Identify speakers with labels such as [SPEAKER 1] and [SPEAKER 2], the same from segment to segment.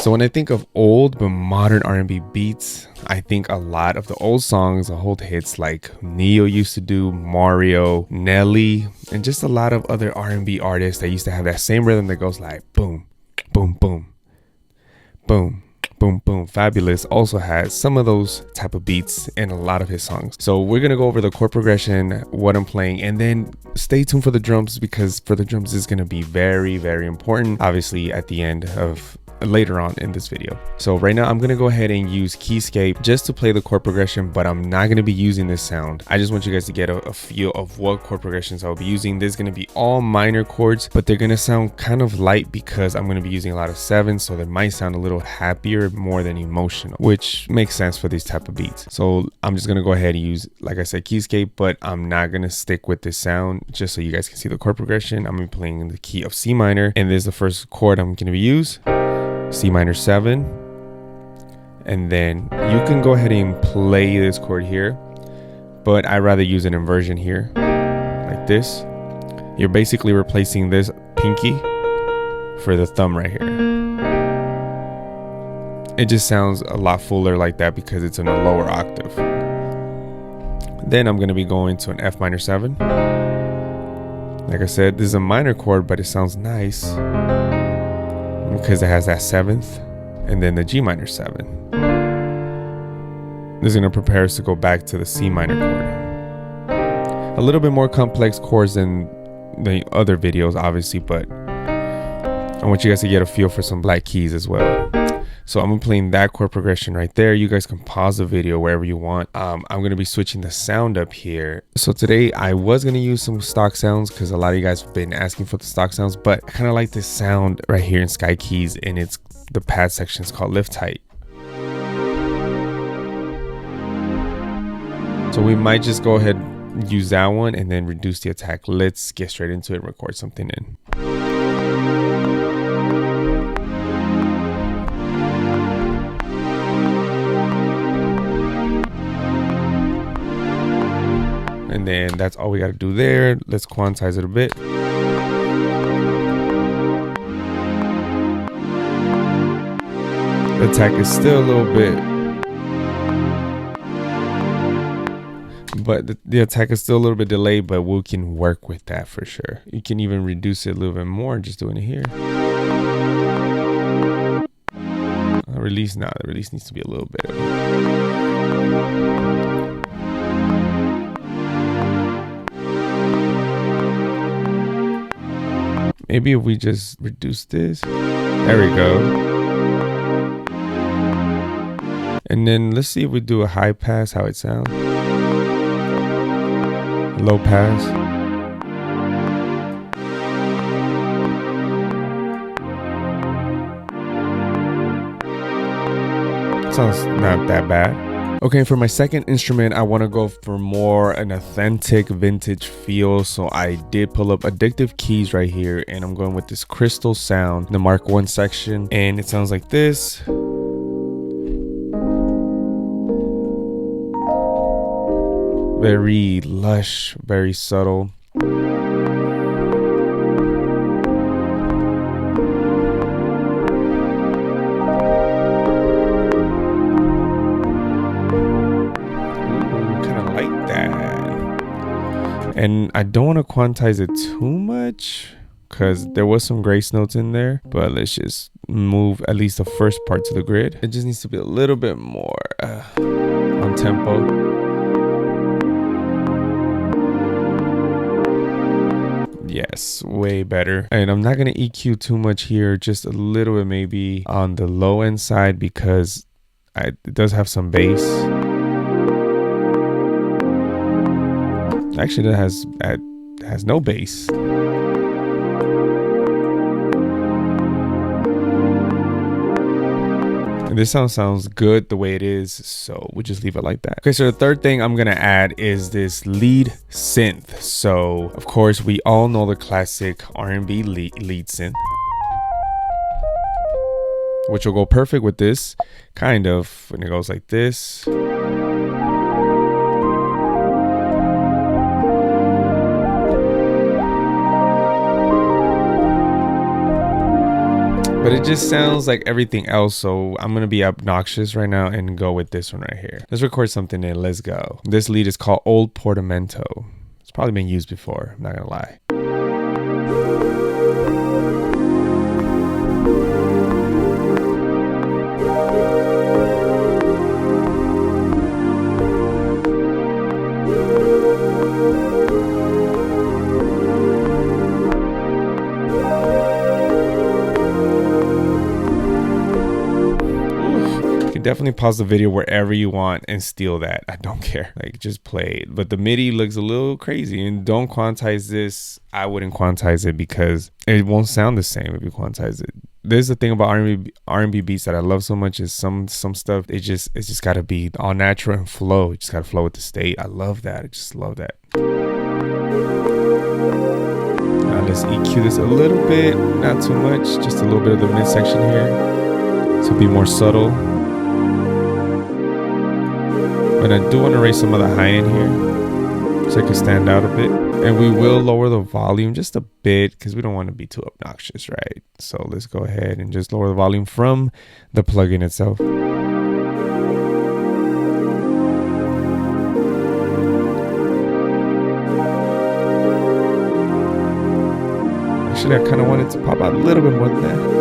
[SPEAKER 1] So when I think of old but modern R&B beats, I think a lot of the old songs, the old hits like Neo used to do, Mario, Nelly, and just a lot of other R&B artists that used to have that same rhythm that goes like boom, boom, boom, boom, boom, boom. Fabulous also has some of those type of beats in a lot of his songs. So we're gonna go over the chord progression, what I'm playing, and then stay tuned for the drums, because for the drums is gonna be very, very important, obviously at the end of later on in this video. So right now I'm gonna go ahead and use Keyscape just to play the chord progression, but I'm not gonna be using this sound. I just want you guys to get a feel of what chord progressions I'll be using. There's gonna be all minor chords, but they're gonna sound kind of light because I'm gonna be using a lot of sevens, so they might sound a little happier more than emotional, which makes sense for these type of beats. So I'm just gonna go ahead and use, like I said, Keyscape, but I'm not gonna stick with this sound just so you guys can see the chord progression. I'm gonna be playing in the key of C minor, and this is the first chord I'm gonna be using. C minor 7, and then you can go ahead and play this chord here, but I'd rather use an inversion here like this. You're basically replacing this pinky for the thumb right here. It just sounds a lot fuller like that because it's in a lower octave. Then I'm going to be going to an F minor 7. Like I said, this is a minor chord, but it sounds nice because it has that 7th, and then the G minor 7. This is going to prepare us to go back to the C minor chord. A little bit more complex chords than the other videos, obviously, but I want you guys to get a feel for some black keys as well. So I'm playing that chord progression right there. You guys can pause the video wherever you want. I'm going to be switching the sound up here. So today I was going to use some stock sounds because a lot of you guys have been asking for the stock sounds, but I kind of like this sound right here in Sky Keys, and it's the pad section is called Lift Tight. So we might just go ahead and use that one and then reduce the attack. Let's get straight into it and record something in. And then that's all we got to do there. Let's quantize it a bit. The attack is still a little bit, but the attack is still a little bit delayed, but we can work with that for sure. You can even reduce it a little bit more just doing it here. Release now. The release needs to be a little bit. Maybe if we just reduce this, there we go. And then let's see if we do a high pass, how it sounds. Low pass. Sounds not that bad. Okay, for my second instrument, I want to go for more an authentic vintage feel. So I did pull up Addictive Keys right here, and I'm going with this crystal sound, the Mark 1 section, and it sounds like this. Very lush, very subtle. And I don't want to quantize it too much because there was some grace notes in there, but let's just move at least the first part to the grid. It just needs to be a little bit more on tempo. Yes, way better. And I'm not going to EQ too much here, just a little bit maybe on the low end side because it does have some bass. Actually, that has no bass. And this sounds good the way it is, so we'll just leave it like that. Okay, so the third thing I'm gonna add is this lead synth. So of course we all know the classic R&B lead synth, which will go perfect with this, kind of, when it goes like this. but it just sounds like everything else. So I'm gonna be obnoxious right now and go with this one right here. Let's record something in. Let's go. This lead is called Old Portamento. It's probably been used before, I'm not gonna lie. Definitely pause the video wherever you want and steal that. I don't care, like just play it. But the MIDI looks a little crazy, and don't quantize this. I wouldn't quantize it because it won't sound the same if you quantize it. There's the thing about R&B beats that I love so much is some stuff it's just gotta be all natural and flow. You just gotta flow with the state. I love that. I just love that. Now let's EQ this a little bit, not too much, just a little bit of the midsection here to be more subtle. But I do want to raise some of the high end here so it can stand out a bit. And we will lower the volume just a bit because we don't want to be too obnoxious, right? So let's go ahead and just lower the volume from the plugin itself. Actually, I kind of wanted to pop out a little bit more than that.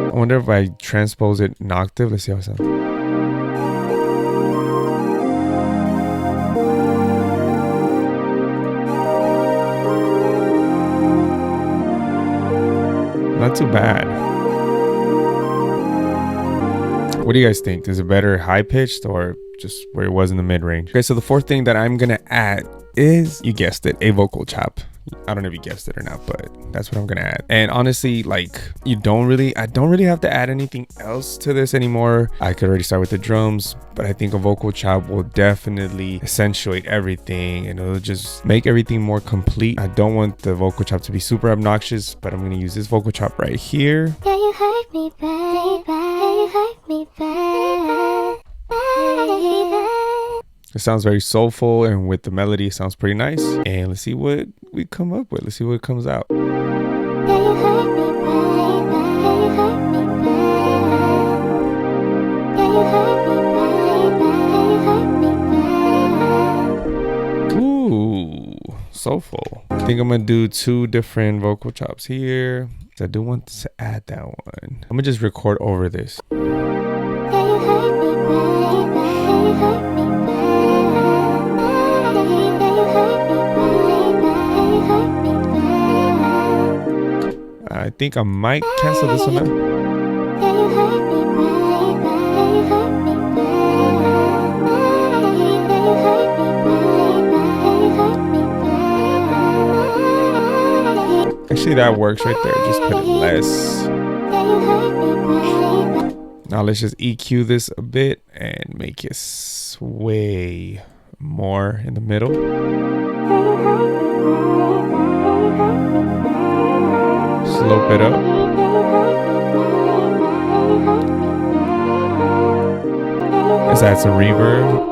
[SPEAKER 1] I wonder if I transpose it an octave. Let's see how it sounds. Not too bad. What do you guys think? Is it better high pitched or just where it was in the mid range? Okay, so the fourth thing that I'm gonna add is, you guessed it, a vocal chop. I don't know if you guessed it or not, but that's what I'm gonna add. And honestly, like, I don't really have to add anything else to this anymore. I could already start with the drums, but I think a vocal chop will definitely accentuate everything and it'll just make everything more complete. I don't want the vocal chop to be super obnoxious, but I'm gonna use this vocal chop right here. Yeah, you hurt me, baby. You hurt me, baby. It sounds very soulful, and with the melody it sounds pretty nice. And let's see what we come up with. Let's see what comes out. Ooh, soulful. I think I'm gonna do 2 different vocal chops here. I do want to add that one. I'm gonna just record over this. I think I might cancel this one out. Actually, that works right there. Just put it less. Now let's just EQ this a bit and make it sway more in the middle. Slope it up. Let's add some reverb.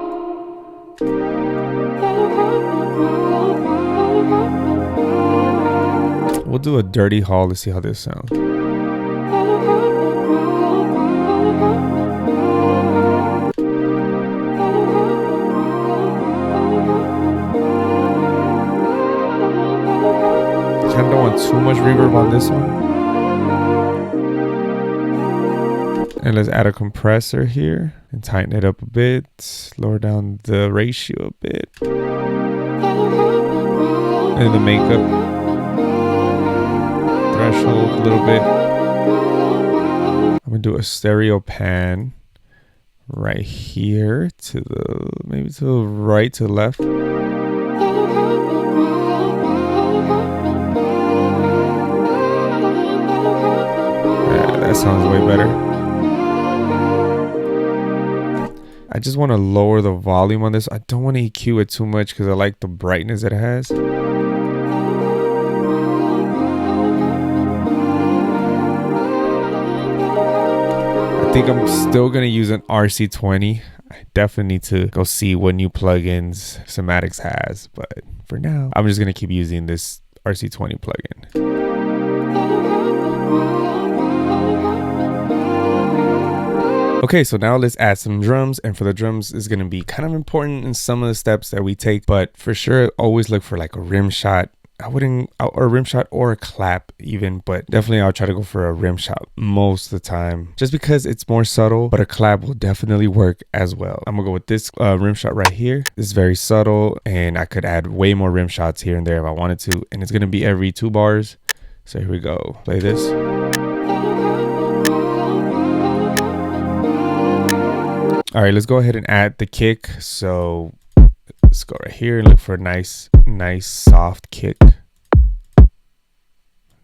[SPEAKER 1] We'll do a dirty haul to see how this sounds. Kind of don't want too much reverb on this one. And let's add a compressor here and tighten it up a bit. Lower down the ratio a bit. And the makeup threshold a little bit. I'm gonna do a stereo pan right here to the, maybe to the right, to the left. That sounds way better. I just want to lower the volume on this. I don't want to EQ it too much because I like the brightness it has. I think I'm still going to use an RC20. I definitely need to go see what new plugins Somatics has. But for now, I'm just going to keep using this RC20 plugin. Okay, so now let's add some drums, and for the drums is going to be kind of important in some of the steps that we take, but for sure always look for like a rim shot. Or a rim shot or a clap even, but definitely I'll try to go for a rim shot most of the time just because it's more subtle, but a clap will definitely work as well. I'm gonna go with this rim shot right here. This is very subtle, and I could add way more rim shots here and there if I wanted to, and it's gonna be every 2 bars. So here we go, play this. All right, let's go ahead and add the kick. So let's go right here and look for a nice soft kick.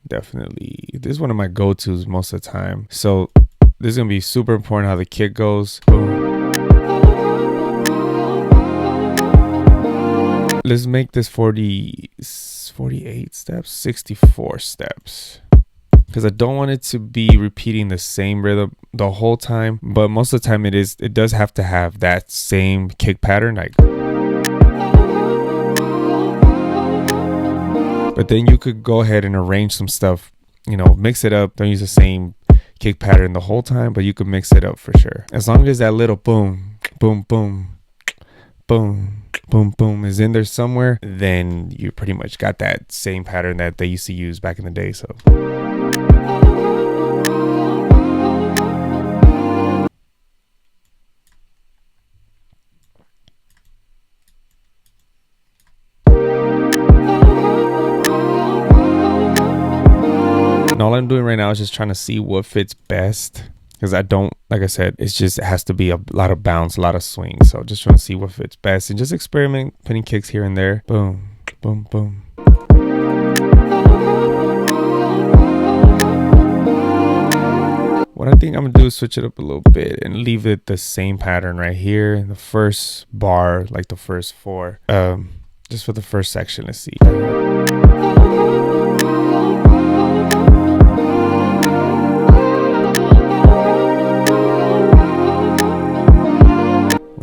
[SPEAKER 1] Definitely, this is one of my go-tos most of the time. So this is gonna be super important how the kick goes. Boom. Let's make this 48 steps, 64 steps. Because I don't want it to be repeating the same rhythm the whole time, but most of the time it does have to have that same kick pattern, like. But then you could go ahead and arrange some stuff, you know, mix it up. Don't use the same kick pattern the whole time, but you could mix it up for sure. As long as that little boom, boom, boom, boom, boom, boom is in there somewhere, then you pretty much got that same pattern that they used to use back in the day. So. All I'm doing right now is just trying to see what fits best, because I don't, like I said, it has to be a lot of bounce, a lot of swing. So just trying to see what fits best and just experiment, putting kicks here and there. Boom, boom, boom. What I think I'm gonna do is switch it up a little bit and leave it the same pattern right here in the first bar, like the first 4. Just for the first section, let's see.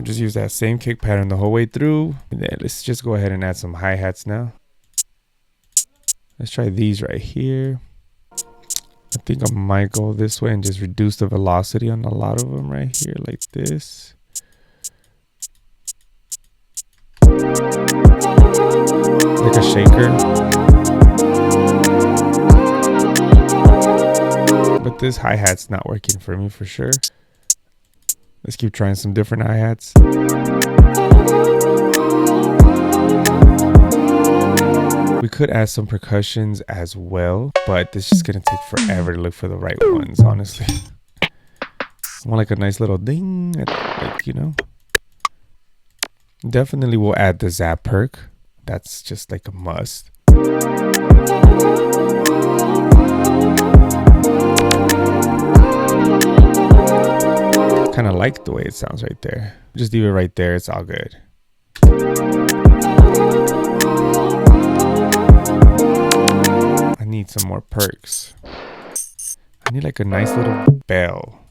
[SPEAKER 1] Just use that same kick pattern the whole way through. And then let's just go ahead and add some hi-hats now. Let's try these right here. I think I might go this way and just reduce the velocity on a lot of them right here, like this. Like a shaker. But this hi-hat's not working for me for sure. Let's keep trying some different hi-hats. We could add some percussions as well, but this is gonna take forever to look for the right ones, honestly. I want like a nice little ding, like, you know. Definitely we'll add the zap perk. That's just like a must. Kind of like the way it sounds right there. Just leave it right there, it's all good. I need some more perks. I need like a nice little bell.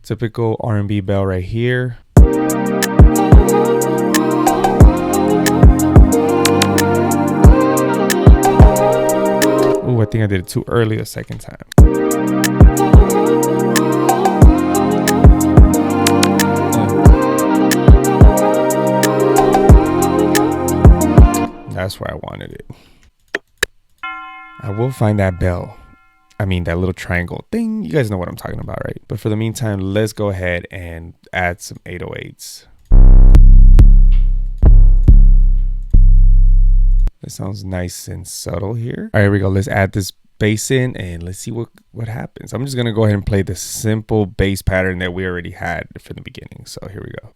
[SPEAKER 1] Typical R&B bell right here. Ooh, I think I did it too early the second time. That's where I wanted it. I will find that bell. I mean, that little triangle thing. You guys know what I'm talking about, right? But for the meantime, let's go ahead and add some 808s. That sounds nice and subtle here. All right, here we go. Let's add this bass in and let's see what happens. I'm just going to go ahead and play the simple bass pattern that we already had from the beginning. So here we go.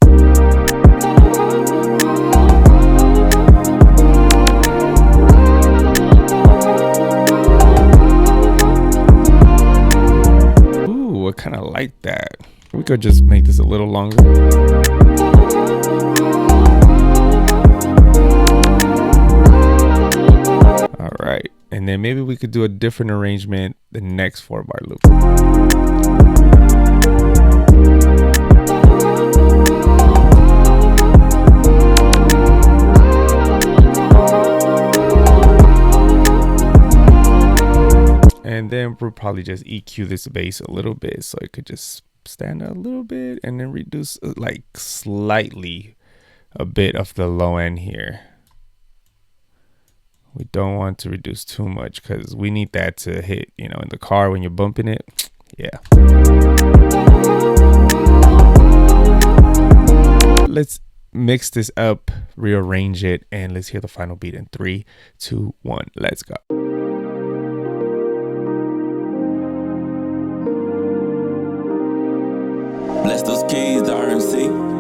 [SPEAKER 1] I kind of like that. We could just make this a little longer. All right, and then maybe we could do a different arrangement the next 4-bar loop. then we'll probably just EQ this bass a little bit so it could just stand out a little bit, and then reduce like slightly a bit of the low end here. We don't want to reduce too much because we need that to hit, you know, in the car when you're bumping it. Yeah. Let's mix this up, rearrange it, and let's hear the final beat in 3, 2, 1. Let's go.
[SPEAKER 2] Bless those keys, the RNB.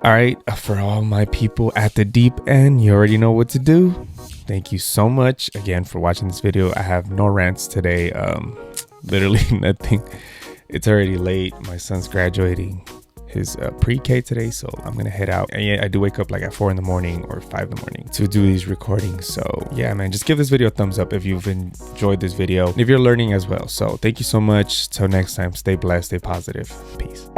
[SPEAKER 1] All right, for all my people at the deep end, you already know what to do. Thank you so much again for watching this video. I have no rants today, literally nothing. It's already late. My son's graduating his pre-K today, so I'm gonna head out. And yeah, I do wake up like at 4 in the morning or 5 in the morning to do these recordings. So yeah, man, just give this video a thumbs up if you've enjoyed this video and if you're learning as well. So thank you so much. Till next time, stay blessed, stay positive. Peace.